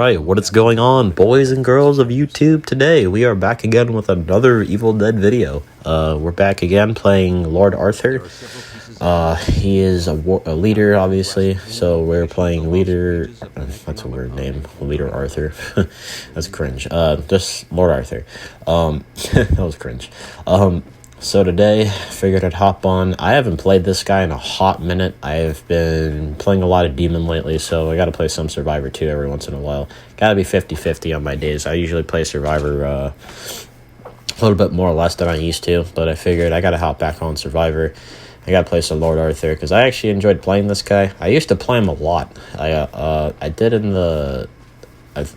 Alright, what is going on, boys and girls of YouTube? Today we are back again with another Evil Dead video. We're back again playing Lord Arthur. He is a leader, obviously, so we're playing leader. That's a weird name, Leader Arthur. That's cringe. Just Lord Arthur. That was cringe. So today, figured I'd hop on. I haven't played this guy in a hot minute. I've been playing a lot of Demon lately, so I gotta play some Survivor too every once in a while. Gotta be 50-50 on my days. I usually play Survivor a little bit more or less than I used to, but I figured I gotta hop back on Survivor. I gotta play some Lord Arthur, because I actually enjoyed playing this guy. I used to play him a lot. I did in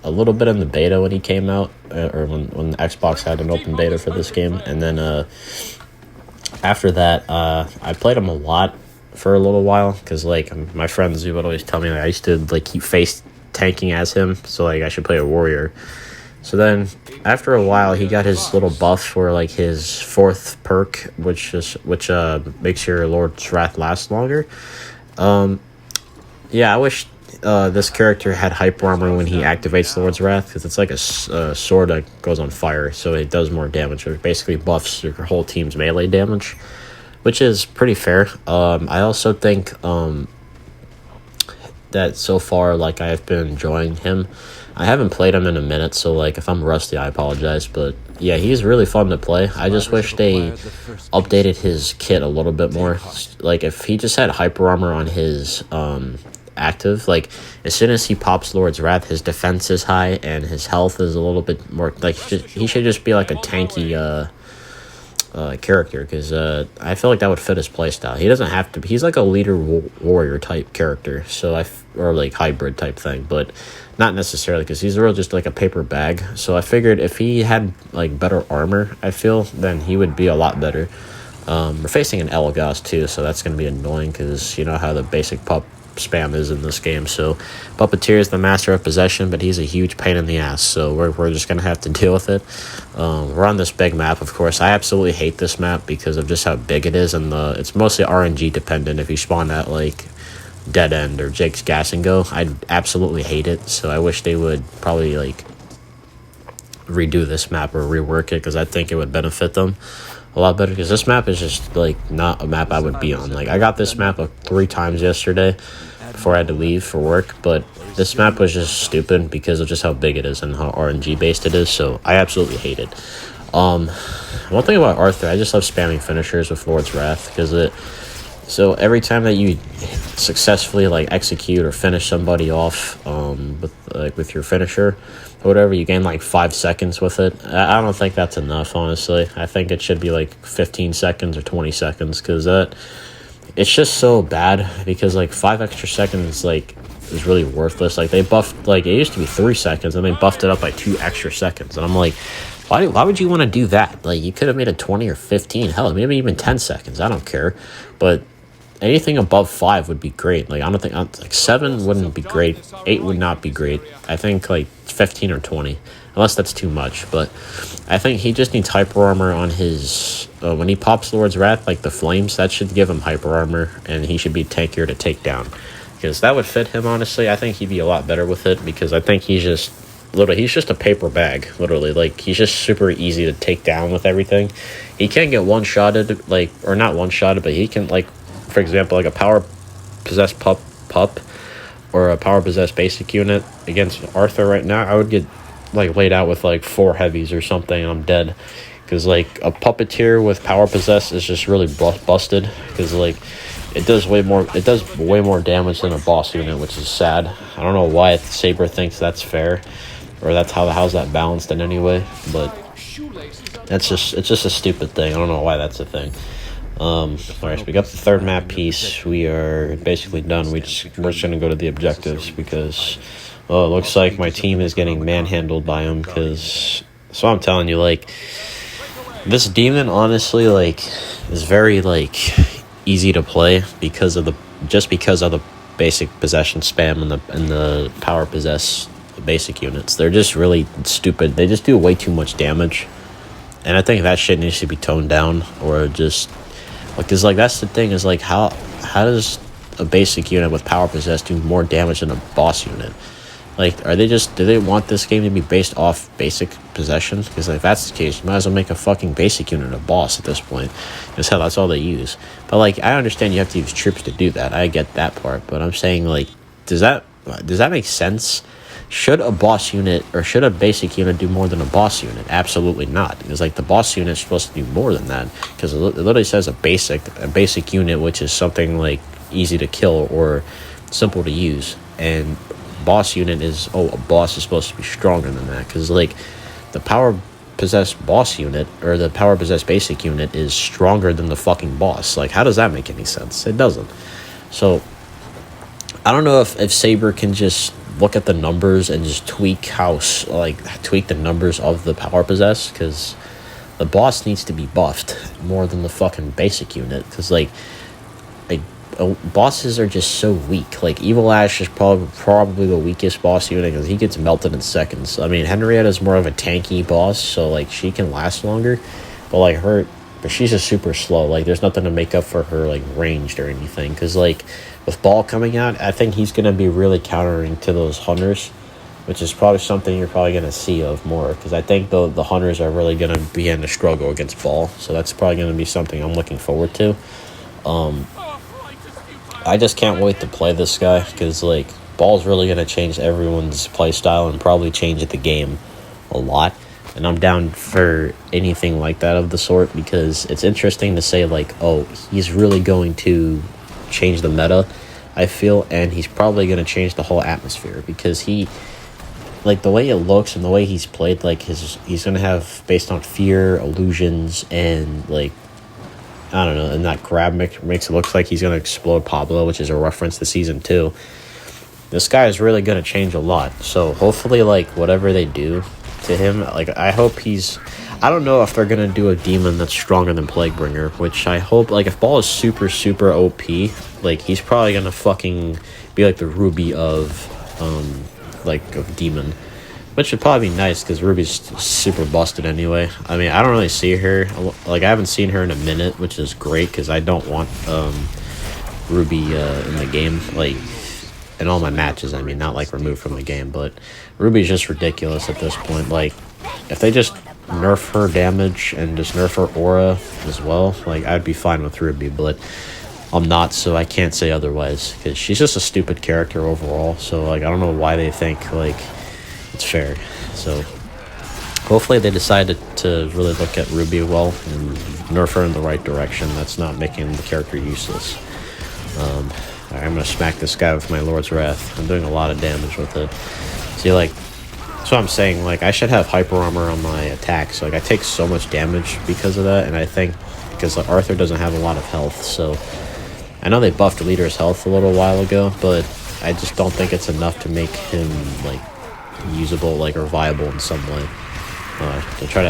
a little bit in the beta when he came out, or when Xbox had an open beta for this game, and then after that I played him a lot for a little while, because like my friends would always tell me I used to like keep face tanking as him, so like I should play a warrior. So then after a while he got his little buff for like his 4th perk, which makes your Lord's Wrath last longer. Yeah, I wish this character had hyper armor when he activates Lord's Wrath, because it's like a sword that goes on fire, so it does more damage. It basically buffs your whole team's melee damage, which is pretty fair. I also think that so far, like, I've been enjoying him. I haven't played him in a minute, so like if I'm rusty, I apologize, but yeah, he's really fun to play. I just wish they updated his kit a little bit more. Like if he just had hyper armor on his active, like as soon as he pops Lord's Wrath, his defense is high and his health is a little bit more, like he should just be like a tanky character, because I feel like that would fit his playstyle. He doesn't have to, he's like a leader warrior type character, so or like hybrid type thing, but not necessarily, because he's really just like a paper bag. So I figured if he had like better armor, I feel, then he would be a lot better. We're facing an Elagos too, so that's going to be annoying, because you know how the basic pup spam is in this game. So Puppeteer is the master of possession, but he's a huge pain in the ass, so we're just gonna have to deal with it. We're on this big map, of course. I absolutely hate this map because of just how big it is, and it's mostly RNG dependent. If you spawn at like Dead End or Jake's Gas and Go, I'd absolutely hate it. So I wish they would probably like redo this map or rework it, because I think it would benefit them a lot better, because this map is just like not a map I would be on. Like I got this map 3 times yesterday before I had to leave for work, but this map was just stupid because of just how big it is and how RNG based it is, so I absolutely hate it. One thing about Arthur, I just love spamming finishers with Lord's Wrath, because so every time that you successfully like execute or finish somebody off with your finisher or whatever, you gain like 5 seconds with it. I don't think that's enough, honestly. I think it should be like 15 seconds or 20 seconds, because it's just so bad, because like 5 extra seconds like is really worthless. Like they buffed, like it used to be 3 seconds and they buffed it up by 2 extra seconds, and I'm like, why would you want to do that? Like you could have made it 20 or 15, hell, maybe even 10 seconds. I don't care, but anything above 5 would be great. Like I don't think like 7 wouldn't be great, 8 would not be great. I think like 15 or 20, unless that's too much. But I think he just needs hyper armor on his when he pops Lord's Wrath, like the flames, that should give him hyper armor, and he should be tankier to take down, because that would fit him. Honestly, I think he'd be a lot better with it, because I think he's just a paper bag, literally. Like he's just super easy to take down with everything. He can get one-shotted, like, or not one-shotted, but he can, like, for example, like a power possessed pup or a power possessed basic unit against Arthur right now, I would get like laid out with like 4 heavies or something, and I'm dead, because like a puppeteer with power possessed is just really busted, because like it does way more damage than a boss unit, which is sad. I don't know why Saber thinks that's fair, or how's that balanced in any way, but it's just a stupid thing. I don't know why that's a thing. Alright, so we got the 3rd map piece. We are basically done. We're just gonna go to the objectives, because it looks like my team is getting manhandled by them, because so I'm telling you, like, this demon honestly like is very like easy to play because of the basic possession spam and the power possess basic units. They're just really stupid. They just do way too much damage, and I think that shit needs to be toned down, or just because like that's the thing, is like how does a basic unit with power possess do more damage than a boss unit? Like, do they want this game to be based off basic possession? Because if that's the case, you might as well make a fucking basic unit a boss at this point. Because hell, that's all they use. But like, I understand you have to use troops to do that. I get that part. But I'm saying, like, does that make sense? Should a boss unit or should a basic unit do more than a boss unit? Absolutely not. Because like the boss unit is supposed to do more than that. Because it literally says a basic unit, which is something like easy to kill or simple to use. And boss unit is, a boss is supposed to be stronger than that. Because like the power possessed boss unit or the power possessed basic unit is stronger than the fucking boss. Like, how does that make any sense? It doesn't. So I don't know if Saber can just look at the numbers and just tweak the numbers of the power possessed, because the boss needs to be buffed more than the fucking basic unit, because like bosses are just so weak. Like Evil Ash is probably the weakest boss unit because he gets melted in seconds. I mean, Henrietta is more of a tanky boss, so like she can last longer, but she's just super slow. Like there's nothing to make up for her like ranged or anything, because like with Ball coming out, I think he's going to be really countering to those hunters, which is probably something you're probably going to see of more, because I think the hunters are really going to begin to struggle against Ball, so that's probably going to be something I'm looking forward to. I just can't wait to play this guy, because like Ball's really going to change everyone's play style and probably change the game a lot, and I'm down for anything like that of the sort, because it's interesting to say like, oh, he's really going to change the meta, I feel, and he's probably going to change the whole atmosphere, because he, like, the way it looks and the way he's played, like he's going to have based on fear, illusions, and like, I don't know, and that grab makes it look like he's going to explode Pablo, which is a reference to season 2. This guy is really going to change a lot, so hopefully like whatever they do to him, like I hope I don't know if they're going to do a demon that's stronger than Plaguebringer, which I hope, like, if Ball is super, super OP, like, he's probably going to fucking be, like, the Ruby of demon, which would probably be nice, because Ruby's super busted anyway. I mean, I don't really see her, like, I haven't seen her in a minute, which is great, because I don't want, Ruby, in the game, like, in all my matches, I mean, not, like, removed from the game, but Ruby's just ridiculous at this point. Like, if they just nerf her damage and just nerf her aura as well, like, I'd be fine with Ruby, but I'm not, so I can't say otherwise, because she's just a stupid character overall, so, like, I don't know why they think, like, it's fair. So hopefully they decided to really look at Ruby well and nerf her in the right direction. That's not making the character useless. Alright, I'm gonna smack this guy with my Lord's Wrath. I'm doing a lot of damage with it. See, like, that's what I'm saying, like, I should have hyper armor on my attacks. Like, I take so much damage because of that, and I think because like, Arthur doesn't have a lot of health, so I know they buffed Leader's health a little while ago, but I just don't think it's enough to make him, like, usable, like, or viable in some way. To try to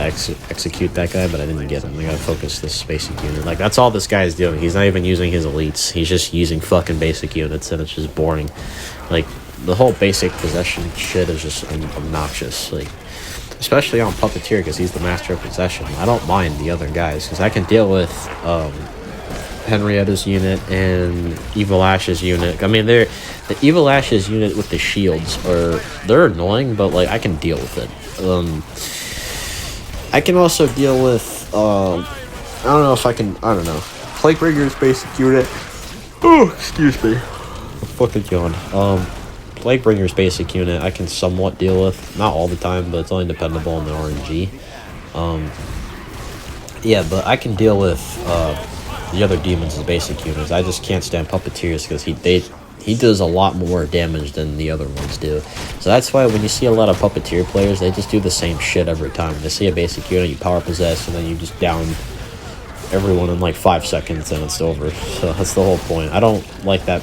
execute that guy, but I didn't get him. I gotta focus this basic unit. Like, that's all this guy is doing. He's not even using his elites. He's just using fucking basic units, and it's just boring. Like, the whole basic possession shit is just obnoxious. Like, especially on Puppeteer, because he's the master of possession. I don't mind the other guys, because I can deal with Henrietta's unit and Evil Ash's unit. I mean, the Evil Ash's unit with the shields they're annoying, but like I can deal with it. I can also deal with I don't know. Plaguebringer's basic unit. Oh, excuse me. I'm fucking going. Plaguebringer's basic unit I can somewhat deal with. Not all the time, but it's only dependable on the RNG. Yeah, but I can deal with the other demons as basic units. I just can't stand Puppeteers because he does a lot more damage than the other ones do. So that's why when you see a lot of Puppeteer players, they just do the same shit every time. They see a basic unit, you power possess, and then you just down everyone in like 5 seconds and it's over. So that's the whole point. I don't like that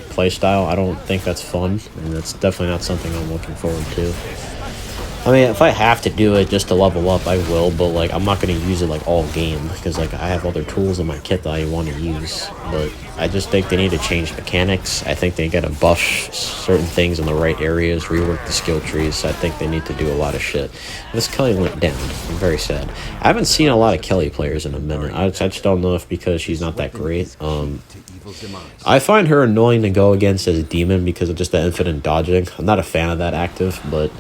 play style. I don't think that's fun, and that's definitely not something I'm looking forward to. I mean, if I have to do it just to level up, I will, but, like, I'm not going to use it, like, all game, because, like, I have other tools in my kit that I want to use, but I just think they need to change mechanics. I think they got to buff certain things in the right areas, rework the skill trees. I think they need to do a lot of shit. This Kelly went down. I'm very sad. I haven't seen a lot of Kelly players in a minute. I just don't know if because she's not that great. I find her annoying to go against as a demon because of just the infinite dodging. I'm not a fan of that active, but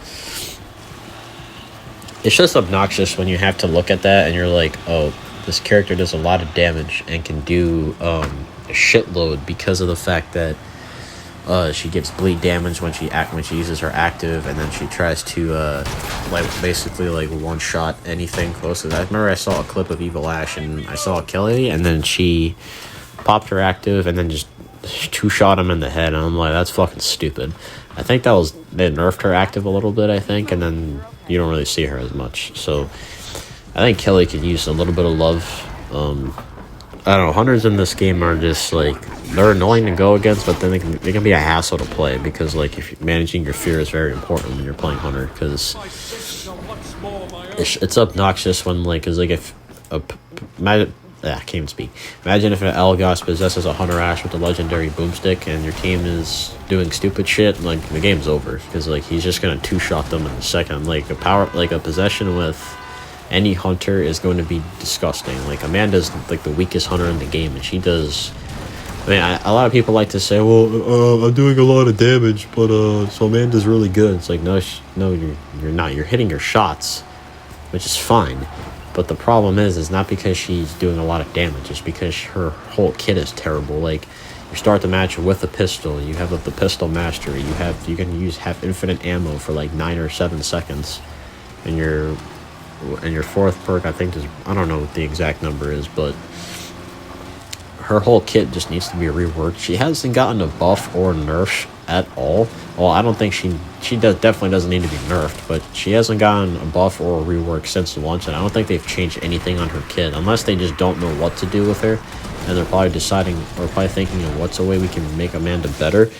it's just obnoxious when you have to look at that and you're like, oh, this character does a lot of damage and can do a shitload because of the fact that she gets bleed damage when she uses her active, and then she tries to basically one shot anything close to that. I remember I saw a clip of Evil Ash and I saw Kelly, and then she popped her active and then just two shot him in the head, and I'm like, that's fucking stupid. I think they nerfed her active a little bit, I think, and then you don't really see her as much. So I think Kelly could use a little bit of love. I don't know, hunters in this game are just like, they're annoying to go against, but then they can be a hassle to play, because like if managing your fear is very important when you're playing hunter, because it's obnoxious when I can't even speak. Imagine if an Elgos possesses a Hunter Ash with a legendary boomstick and your team is doing stupid shit, like the game's over, because like he's just gonna two-shot them in a second. Like a possession with any hunter is going to be disgusting. Like Amanda's like the weakest hunter in the game, and she does. I mean, a lot of people like to say, "Well, I'm doing a lot of damage, but so Amanda's really good." It's like, no, you're not. You're hitting your shots, which is fine. But the problem is not because she's doing a lot of damage. It's because her whole kit is terrible. Like, you start the match with a pistol. You have the pistol mastery. You can have infinite ammo for like 9 or 7 seconds. And your fourth perk, I think, I don't know what the exact number is, but her whole kit just needs to be reworked. She hasn't gotten a buff or nerf at all. Well, I don't think she definitely doesn't need to be nerfed, but she hasn't gotten a buff or a rework since launch, and I don't think they've changed anything on her kit, unless they just don't know what to do with her, and they're probably thinking of what's a way we can make Amanda better.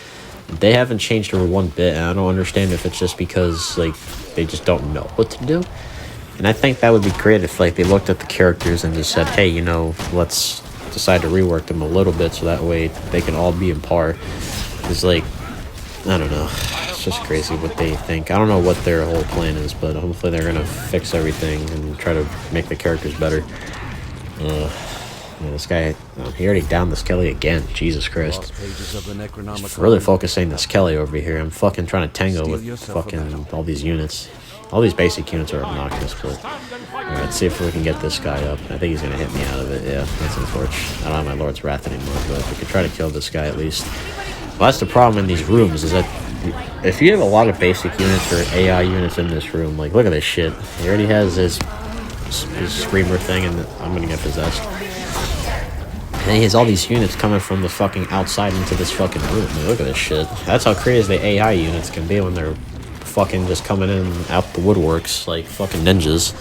They haven't changed her one bit, and I don't understand if it's just because like they just don't know what to do. And I think that would be great if like they looked at the characters and just said, hey, let's decide to rework them a little bit so that way they can all be in par. It's like, I don't know, it's just crazy what they think. I don't know what their whole plan is, but hopefully they're gonna fix everything and try to make the characters better. This guy, he already downed this Kelly again. Jesus Christ. Really focusing this Kelly over here. I'm fucking trying to tango with fucking all these units. All these basic units are obnoxious, but alright, let's see if we can get this guy up. I think he's gonna hit me out of it. Yeah, that's unfortunate. I don't have my Lord's Wrath anymore, but we could try to kill this guy at least. Well, that's the problem in these rooms, is that if you have a lot of basic units or AI units in this room, like, look at this shit. He already has his screamer thing, and I'm gonna get possessed. And he has all these units coming from the fucking outside into this fucking room. Like, look at this shit. That's how crazy the AI units can be when they're fucking just coming in out the woodworks like fucking ninjas.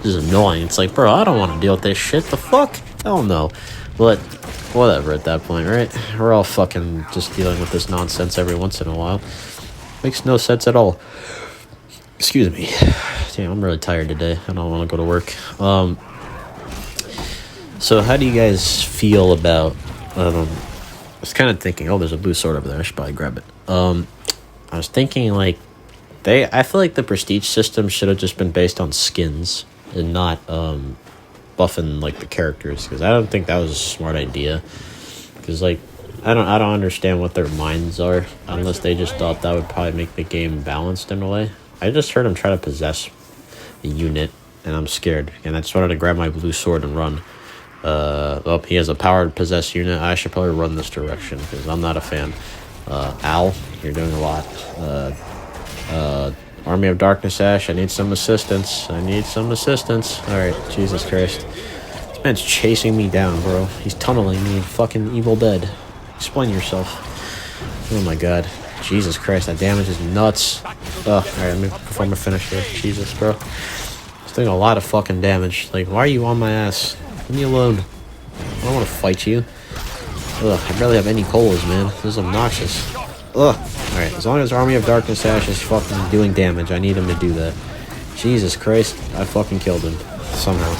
This is annoying. It's like, bro, I don't want to deal with this shit. The fuck? Hell no. But whatever at that point, right? We're all fucking just dealing with this nonsense every once in a while. Makes no sense at all. Excuse me. Damn, I'm really tired today. I don't want to go to work. So how do you guys feel about I was kind of thinking, oh, there's a blue sword over there, I should probably grab it. I was thinking like I feel like the prestige system should have just been based on skins and not buffing like the characters, because I don't think that was a smart idea, because like I don't understand what their minds are, unless they just thought that would probably make the game balanced in a way. I just heard him try to possess a unit and I'm scared, and I just wanted to grab my blue sword and run. He has a powered possessed unit. I should probably run this direction because I'm not a fan. Al, you're doing a lot. Army of Darkness Ash, I need some assistance. Alright, Jesus Christ. This man's chasing me down, bro. He's tunneling me in fucking Evil Dead. Explain yourself. Oh my god. Jesus Christ, that damage is nuts. Alright, let me perform a finish here. Jesus, bro. He's doing a lot of fucking damage. Like, why are you on my ass? Leave me alone. I don't want to fight you. I barely have any colas, man. This is obnoxious. Alright, as long as Army of Darkness Ash is fucking doing damage, I need him to do that. Jesus Christ, I fucking killed him somehow.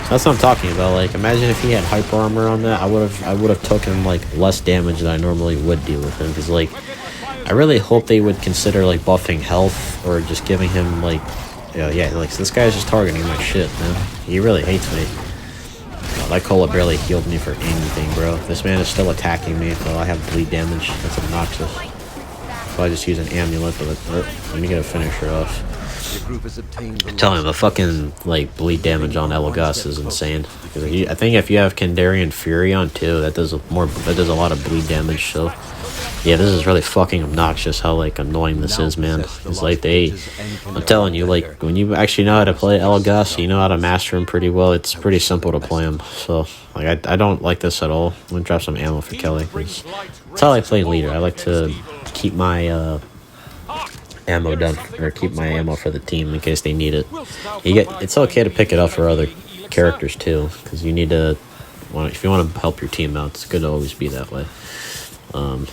That's what I'm talking about. Like, imagine if he had hyper armor on that. I would have taken like less damage than I normally would do with him. Because like, I really hope they would consider like buffing health or just giving him like, yeah, like this guy's just targeting my shit, man. He really hates me. That cola barely healed me for anything, bro. This man is still attacking me while I have bleed damage. That's obnoxious. So I just use an amulet for the. Let me get a finisher off. I'm telling you, the fucking like bleed damage on Elagos is insane. Because I think if you have Kandarian Fury on too, that does a lot of bleed damage. So yeah, this is really fucking obnoxious how like annoying this is, man. It's like I'm telling you, like when you actually know how to play Elagos, you know how to master him pretty well. It's pretty simple to play him. So like I don't like this at all. I'm gonna drop some ammo for Kelly. That's how I play leader. I like to keep my ammo done, or keep my ammo for the team in case they need it. It's okay to pick it up for other characters too, because you need to if you want to help your team out, it's good to always be that way. Do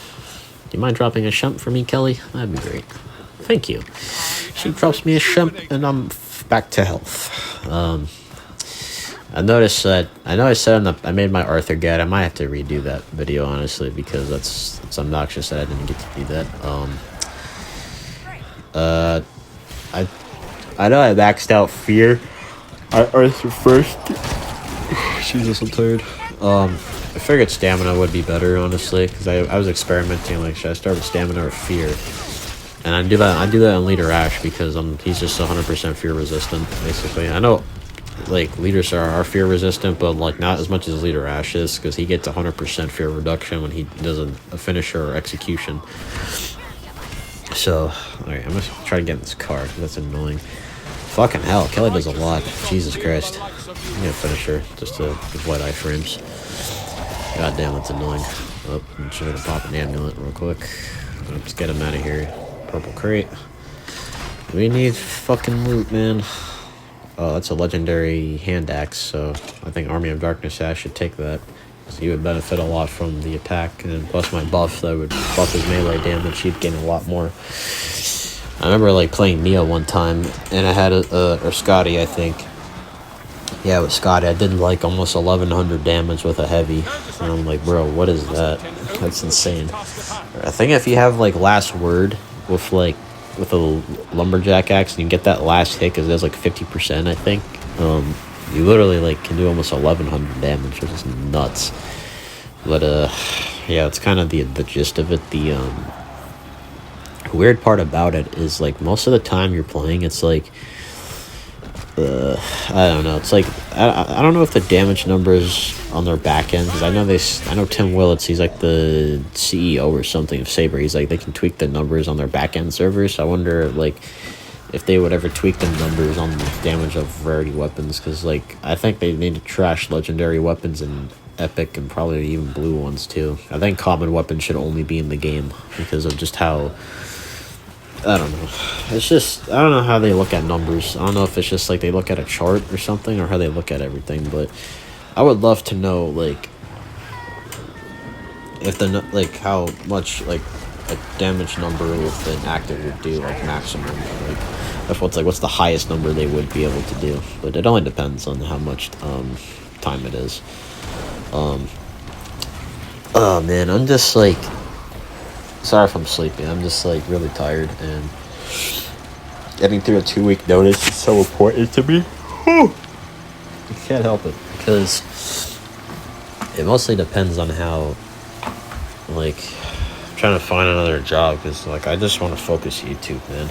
you mind dropping a shemp for me, Kelly? That'd be great. Thank you. She drops me a shemp, and I'm back to health. I noticed that. I know I said I made my Arthur guide. I might have to redo that video, honestly, because it's obnoxious that I didn't get to do that. I know I maxed out Fear. Arthur first. Jesus, I'm tired. I figured stamina would be better, honestly, because I was experimenting. Like, should I start with stamina or fear? And I do that on Leader Ash because he's just 100% fear resistant, basically. I know, like, leaders are fear resistant, but like not as much as Leader Ash is, because he gets 100% fear reduction when he does a finisher or execution. So, alright, I'm gonna try to get in this car, because that's annoying. Fucking hell, Kelly does a lot. Jesus Christ. I'm gonna finish her just to avoid iframes. God damn, that's annoying. Oh, I'm just gonna pop an amulet real quick. Let's get him out of here. Purple crate. We need fucking loot, man. Oh, that's a legendary hand axe, so I think Army of Darkness Ash should take that. So he would benefit a lot from the attack, and plus my buff that would buff his melee damage. He'd gain a lot more. I remember like playing Neo one time, and I had or Scotty, I think. Yeah, with Scotty, I did like almost 1100 damage with a heavy, and I'm like, bro, what is that? That's insane. I think if you have like last word with a lumberjack axe, and you get that last hit, because it has like 50%, I think. You literally like can do almost 1100 damage, which is nuts. But yeah, it's kind of the gist of it. The weird part about it is like most of the time you're playing, it's like. I don't know. It's like I don't know if the damage numbers on their back end, because I know Tim Willits, he's like the CEO or something of Saber. He's like they can tweak the numbers on their back end servers. So I wonder like if they would ever tweak the numbers on the damage of rarity weapons, because like I think they need to trash legendary weapons and epic and probably even blue ones too. I think common weapons should only be in the game because of just how. I don't know. It's just, I don't know how they look at numbers. I don't know if it's just like they look at a chart or something, or how they look at everything, but I would love to know, like, if like, how much, like, a damage number with an active would do, like, maximum. Like, what's the highest number they would be able to do. But it only depends on how much, time it is. Oh, man, I'm just, like... Sorry if I'm sleepy. I'm just like really tired, and getting through a 2-week notice is so important to me. I can't help it, because it mostly depends on how, like, I'm trying to find another job, because like I just want to focus YouTube, man.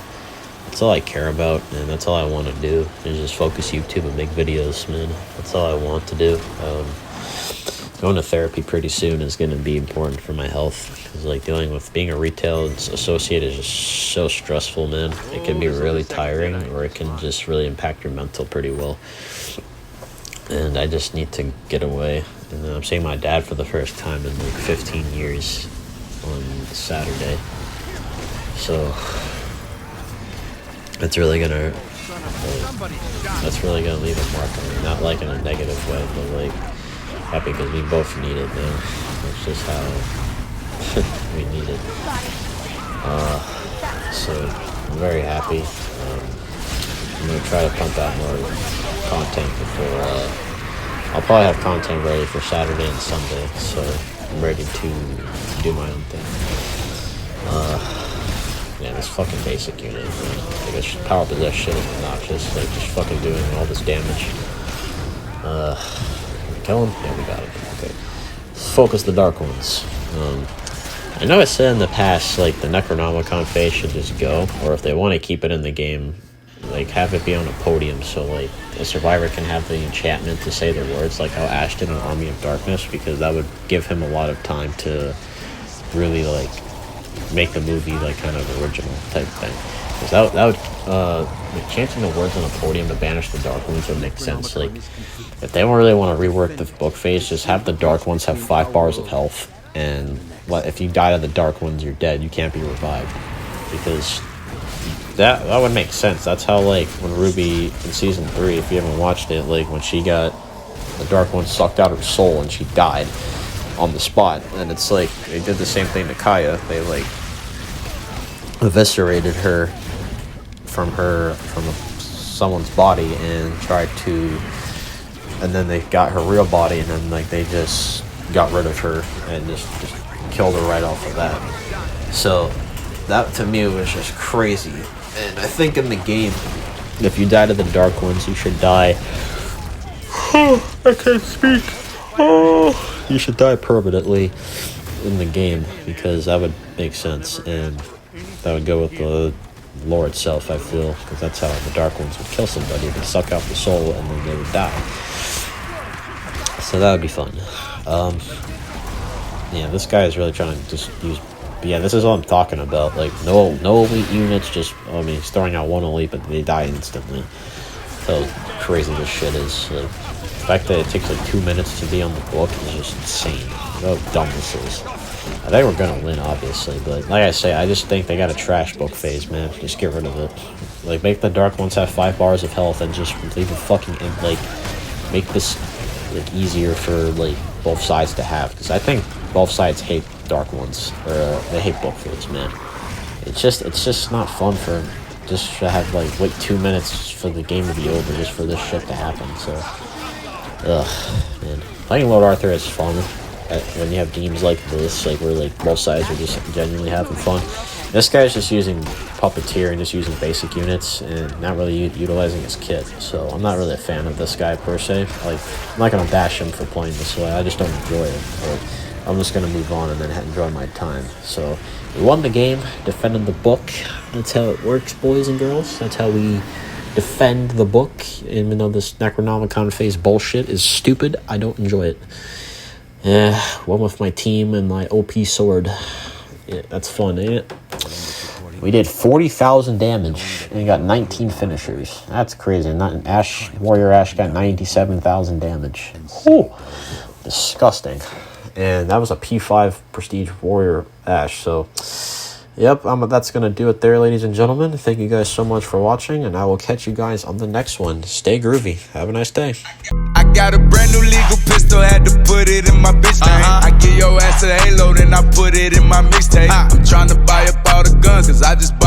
That's all I care about, and that's all I want to do is just focus YouTube and make videos, man. That's all I want to do. Going to therapy pretty soon is going to be important for my health, because like being a retail associate is just so stressful, man. It can be really tiring, or it can just really impact your mental pretty well, and I just need to get away. And I'm seeing my dad for the first time in like 15 years on Saturday, so that's really gonna leave a mark on me, not like in a negative way, but like happy because we both need it, man. That's just how we need it. So I'm very happy. I'm gonna try to pump out more content before. I'll probably have content ready for Saturday and Sunday, so I'm ready to do my own thing. Yeah, this fucking basic unit, man. Like, this power possess shit is obnoxious. Like, just fucking doing all this damage. Kill him? Yeah, we got it. Okay. Focus the Dark Ones. I know I said in the past, like, the Necronomicon phase should just go, or if they want to keep it in the game, like, have it be on a podium so, like, a survivor can have the enchantment to say their words, like how Ash did in Army of Darkness, because that would give him a lot of time to really, like, make the movie, like, kind of original type thing. Because that would, like, chanting the words on a podium to banish the Dark Ones would make sense. Like, if they don't really want to rework the book phase, just have the Dark Ones have 5 bars of health, and if you die to the Dark Ones, you're dead. You can't be revived. Because that would make sense. That's how, like, when Ruby in Season 3, if you haven't watched it, like, when she got the Dark One sucked out her soul and she died on the spot, and it's like, they did the same thing to Kaya. They, like, eviscerated her from someone's body and tried to, and then they got her real body, and then, like, they just got rid of her and just killed her right off of that. So that to me was just crazy. And I think in the game, if you die to the Dark Ones, you should die. I can't speak. You should die permanently in the game, because that would make sense, and that would go with the lore itself, I feel, because that's how the Dark Ones would kill somebody. They'd suck out the soul and then they would die. So that would be fun. Yeah, this guy is really trying to just use. Yeah, this is what I'm talking about. Like, no elite units. Just, I mean, he's throwing out one elite, but they die instantly. How crazy this shit is. Like, the fact that it takes like 2 minutes to be on the book is just insane. How dumb this is. I think we're gonna win, obviously, but like I say, I just think they got a trash book phase, man. Just get rid of it. Like, make the Dark Ones have 5 bars of health and just leave it fucking in, like, make this, like, easier for, like, both sides to have, because I think both sides hate Dark Ones, or they hate book phase, man. It's just not fun for just to have, like, wait 2 minutes for the game to be over just for this shit to happen. So, man, playing Lord Arthur is fun when you have games like this, like where, like, both sides are just genuinely having fun. This guy's just using Puppeteer and just using basic units and not really utilizing his kit. So I'm not really a fan of this guy per se. Like, I'm not gonna bash him for playing this way. I just don't enjoy it. But I'm just gonna move on and then enjoy my time. So we won the game, defended the book. That's how it works, boys and girls. That's how we defend the book. Even though this Necronomicon phase bullshit is stupid, I don't enjoy it. Yeah, won with my team and my OP sword. Yeah, that's fun, ain't it? We did 40,000 damage and got 19 finishers. That's crazy. Not Warrior Ash got 97,000 damage. Whew, disgusting. And that was a P5 Prestige Warrior Ash. So, yep, that's going to do it there, ladies and gentlemen. Thank you guys so much for watching, and I will catch you guys on the next one. Stay groovy. Have a nice day. I got a brand new legal pistol, had to put it in my bitch name. I give your ass a halo, then I put it in my mixtape. I'm tryna buy up all the guns, cause I just